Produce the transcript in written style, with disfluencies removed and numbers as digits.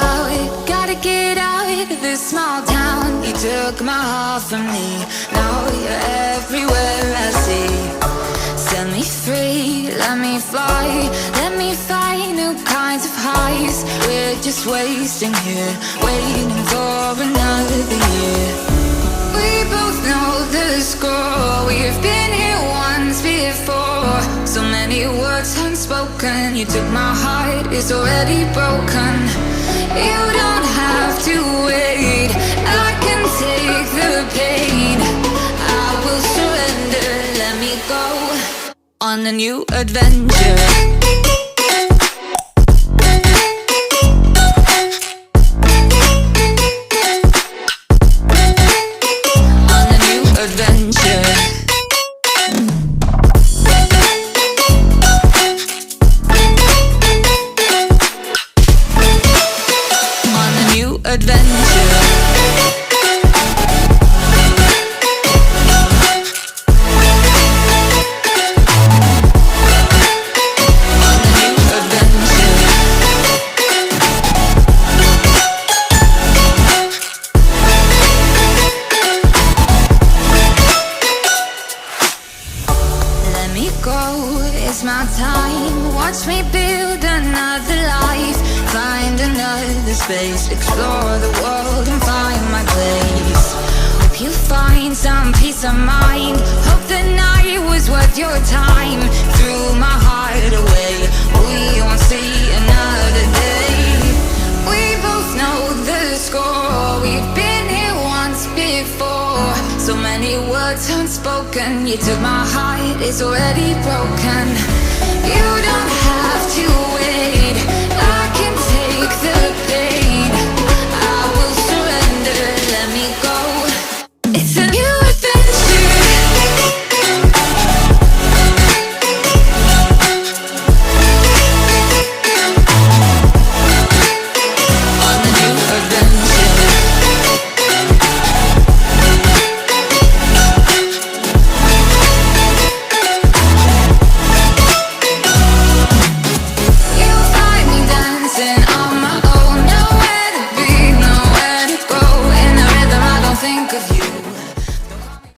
out, gotta get out of this small town. You took my heart from me, now you're everywhere I see. Set me free, let me fly, let me find new kinds of highs. We're just wasting here, waiting for another year. We both know the score, we've been here once before. So many words unspoken, you took my heart, it's already broken. You don't have to wait, I can take the pain. I will surrender, let me go on a new adventure. It's my time, watch me build another life. Find another space, explore the world and find my place. Hope you find some peace of mind, hope the night was worth your time. Threw my heart away, we won't see another day. We both know the score, we've been here once before. So many words unspoken, you took my heart, it's already broken. You don't have to